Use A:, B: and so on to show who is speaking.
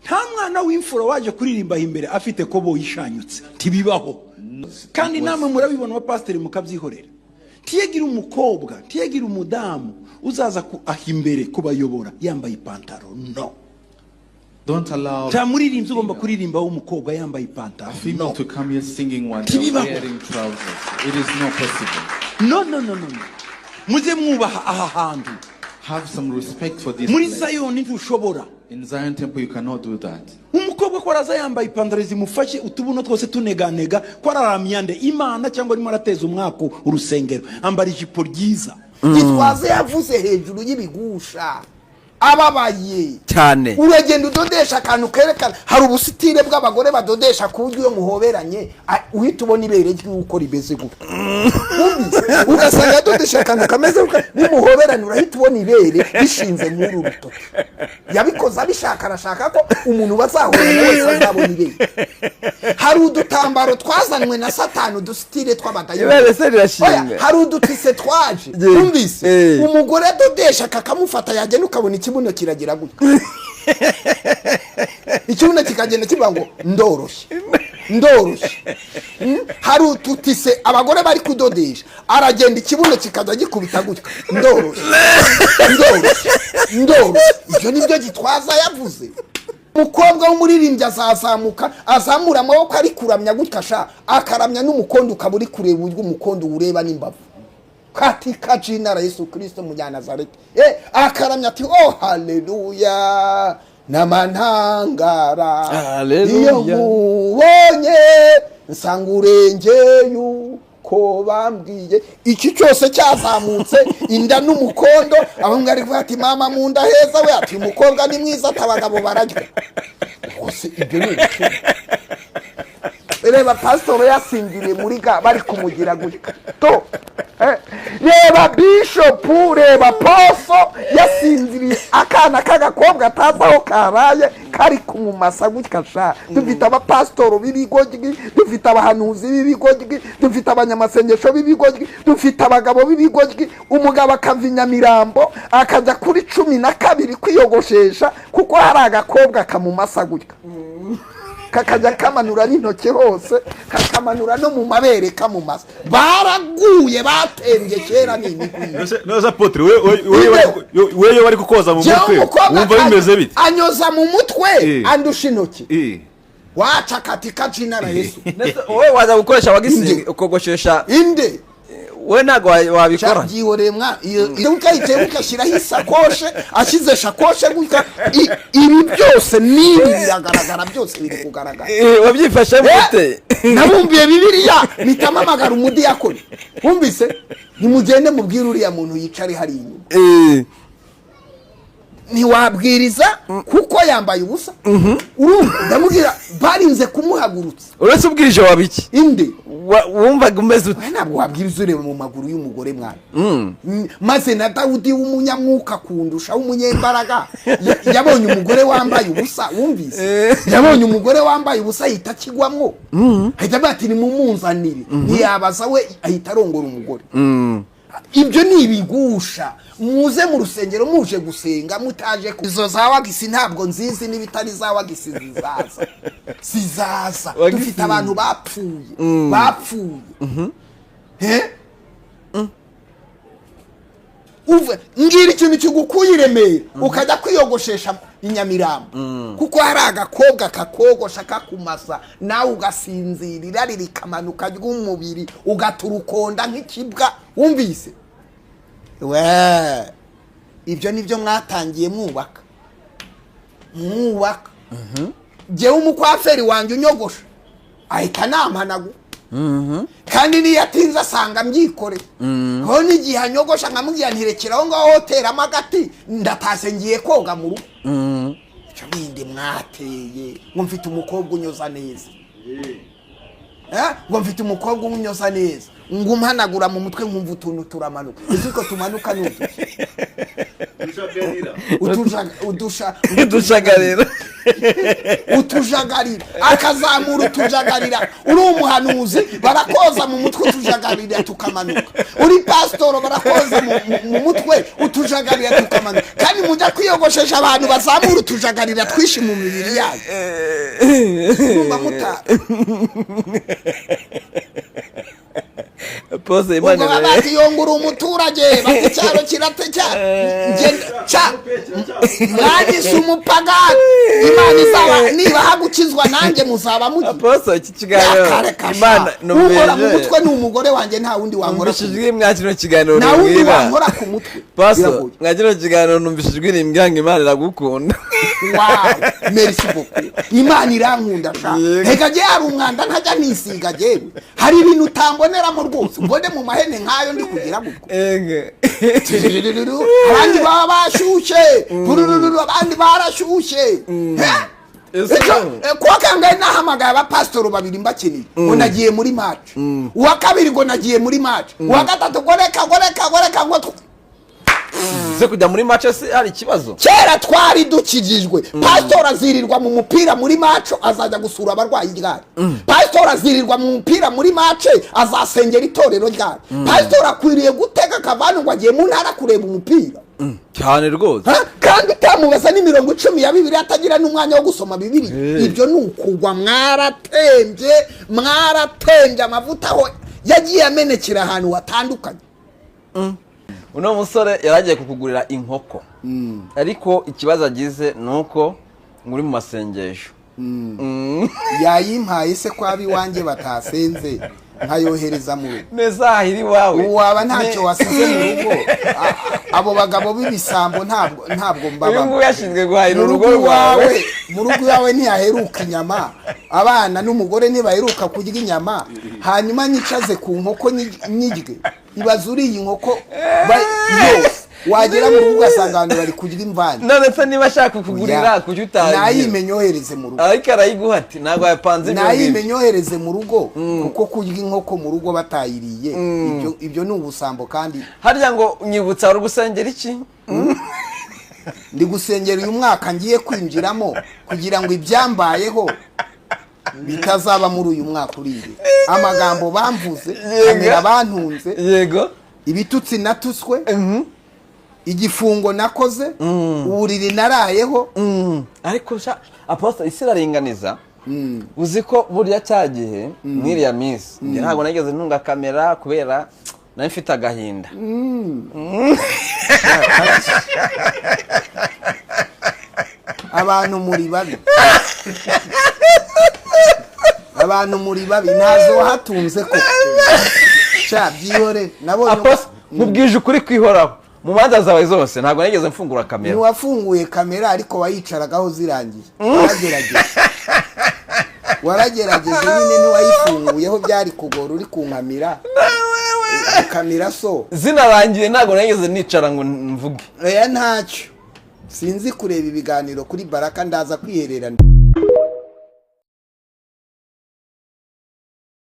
A: nta mwana w'imfura waje kuririmba imbere afite kobo yishanyutse tibibaho kandi namwe murabibona wa pastor mukabyihorera tiyegira umukobwa tiyegira umudamu uzaza ahimbere kubayobora yambaye ipantaro no.
B: Don't allow
A: tamuririmbye ugomba kuririmba w'umukobwa yambaye ipantaro
B: female to come here singing one wearing trousers. It is not possible.
A: No. Muze mwubaha aha hantu.
B: Have some respect for this
A: muri
B: place.
A: Zion ntushobora.
B: In Zion temple you cannot do that.
A: Umukobwa ko araza yambaye ipantaro zimufashe utubuno twose tuneganega ko araramyande Imana cyangwa arimo arateza umwako urusengero ambara ijipo ryiza.
C: Gitwaza yavuze hejuru y'ibigusha ababaye
D: cyane
C: uragenda udodesha akantu kerekana hari ubusitire bw'abagore badodesha ku buryo muhoberanye uhita ubona ibere ry'uko ribeze gutya ugasanga yadodesha akantu kameze n'umuhoberanye urahita ubona ibere bishinze muri urutoki yabikoze abishaka arashaka ko umuntu bazahorana wese azabona ibere hari udutambaro twazanwe na Satani udusitire tw'abadayimoni hari udutise twaje umvise umugore adodesha kakamufata yagenda ukabona ikibuno kiragira gutya ikibuno kikagenda kivuga ngo ndoroshye hari ututise abagore bari kudodesha aragenda ikibuno kikaza gikubita gutya ndoroshye ibyo nibyo Gitwaza yavuze. Umukobwa w'umuririmbyi azazamuka azamura amaboko ari kuramya gutya sha akaramya n'umukondo ukaburi kureba uburyo umukondo ureba n'imbavu katika jina la Yesu Kristo mu Nazareti akaramya ati oh haleluya namantangara iyo mubonye nsangurengeye ko bambwiye iki cyose cyazamutse inda n'umukondo abamwe ari ati mama munda heza we ati umukobwa ni mwiza atabagabo barajya kose ibyo ni reba pastor yasingiriye muri ga bari kumugira gutya to reba bishop reba poso yasinziriye akana kagakobwa atazaho karaye kari kumumasa gutya sha dufite abapastor b'ibigoryi dufite abahanuzi b'ibigoryi dufite abanyamasengesho b'ibigoryi dufite abagabo b'ibigoryi umugabo akavinya mirambo akajya kuri 12 kwiyogoshesha kuko hari agakobwa kamumasa gutya kakajya kamanura n'intoke hose kakamanura no mu mabere kamumasa baraguye batembye kera nini
E: no Apôtre we bari kukoza mu mutwe wumva bimeze bite
C: anyoza mu mutwe andusha intoki wacha katika jina la Yesu
D: wowe waza gukoresha wagisinge ukogoshesha inde we nago wabikora
C: cyagihore mwa iyo ukayite ukashira hisakoshe ashize shakoshe gutya ibi byose nibi biragaragara byose biri kugaragara
D: wabyifashe mute
C: nabumbiye Bibiliya mitamamagara umudi yakore wumvise nimugende mubwira uriya muntu yicare hari inyuma ntiwabwiriza kuko yambaye ubusa urumva ndamubwira barinze kumuhagurutsa
D: uretse ubwirije wabiki
C: inde
D: wumvaga umeze ute
C: ntabwo wabwiriza ureba mu maguru y'umugore mwana maze na Dawudi w'umunyamwuka kundusha w'umunyembaraga yabonye umugore wambaye ubusa wumvise yabonye umugore wambaye ubusa yita kigwamwo ahita bati ni mumunzanire ntiyabaza we ahita arongora umugore ibyo ni ibigusha muze mu rusengero muje gusenga mutaje izo zawagisi ntabwo nzizi n'ibitari zawagisi zizaza dufite abantu bapfuye uve ngira ikintu kigukuye Remera ukajya kwiyogoshesha inyamirambo kuko hari agakobwa kakogosha kakumasa nawe ugasinzirira ririkamanuka ry'umubiri ugaturukonda nk'ikibwa wumvise ibyo nibyo mwatangiye mwubaka jewe umukwaferi wanjye unyogosha ahita nampanagu kandi niyo atinze asanga mbyikoreye ho n'igihe anyogosha nkamubwira ntirekeraho ngaho hoteramo agati ndatashye ngiye koga mu rugo icyo bindi mwateye ngo mfite umukobwa unyoza neza ngo mfite umukobwa unyoza neza ngo umpanagura mu mutwe nkumva utuntu turamanuka iziko tumanuka n'utu udushagarira utujagarira akazamura utujagarira uri umuhanuzi barakoza mu mutwe utujagarira tukamanuka uri pastor barakoza mu mutwe utujagarira tukamanuka kandi mujya kwiyogoshesha abantu bazamura utujagarira twishi mu mibiri yabo numva muta
D: pose Imana
C: ubwo abati Yongwe umuturage bacyaro kirate cya mwagise umupagani Imana izaba niba hagukizwa nanjye muzaba mugi
D: pose iki kiganiro Imana
C: numvira mu mutwe ni umugore wanjye nta wundi wankora
D: numvishijwe mwakino kiganiro
C: nta wundi wankora ku mutwe
D: pose mwakino kiganiro numvishijwe nimbyange Imana iragukunda
C: wow merci beaucoup Imana irankunda sha reka je ari umwanda ntajya nisiga jewe hari ibintu utambonera mu rwose mbone mu mahene nkayo ndi kugira gutko abandi baba bashushe abandi barashushe kwa kangaye nahamagaye abapasitoro babiri mbakeneye ngo nagiye muri match uwa kabiri ngo nagiye muri match uwa gatatu goreka ngo
D: se kujya muri match se hari ikibazo
C: kera twari dukijijwe pastor azirirwa mu mupira muri match azajya gusura abarwayi ryari pastor azirirwa mu mupira muri match azasengera itorero ryari pastor akwiriye guteka kavano ngo agiye mu ntara kureba umupira
D: cyane rwose
C: kandi tamubaza ni 10 ya Bibiliya atagira n'umwanya wo gusoma Bibiliya ibyo nukugwa mwaratembe amavuta ho yagiye amenekera ahantu watandukanye
D: uno musore yaragiye kukugurira inkoko ariko ikibazo agize nuko muri mu masengesho
C: yayimpaye se kwabi wanje batasenze nkayohereza mu
D: nezahiri wawe
C: waba ntacyo wasize mu rugo abo bagabo b'ibisambo ntabwo mbaba
D: uyu yashinzwe guhahira urugo rwawe
C: mu rugo yawe ntiyaheruka inyama abana n'umugore ntibaheruka kurya inyama hanyuma nyicaze ku nkoko nyirye ibazuriye inkoko yose wagera mu rugo ugasanga abantu bari kurya imvange
D: none se niba ashaka kukugurira kujya utazi
C: nayimenyohereze mu rugo
D: ariko arayiguha ati ntabwo yapanze ibyo
C: nayimenyohereze mu rugo kuko kurya inkoko mu rugo batayiriye ibyo ni ubusambo kandi
D: harya ngo nyibutsa uri gusengera iki
C: ndi gusengera uyu mwaka ngiye kwinjiramo kugira ngo ibyambayeho bitazaba muri uyu mwaka uri amagambo bamvuze kamera bantunze
D: yego
C: ibitutsi natuswe igifungo nakoze uburiri narayeho
D: ariko apostle isi iraringaniza uzi ko burya cyagihe mwiriya minsi ntabwo nageze ntunga kamera kubera nari mfite agahinda
C: abantu muri babi ntazo wahatunze ko byihore nabonye
D: mubwije ukuri kwihoraho mu manza zawe zose ntabwo nigeze mfungura kamera
C: wafunguye kamera ariko wayicaragaho zirangiye waragerageje nyine ntiwayifunguyeho byari kugora uri kunkamira kamera so
D: zinarangiye ntabwo nigeze nicara ngo mvuge
C: ntacyo sinzi kureba ibiganiro kuri Baraka ndaza kwihererana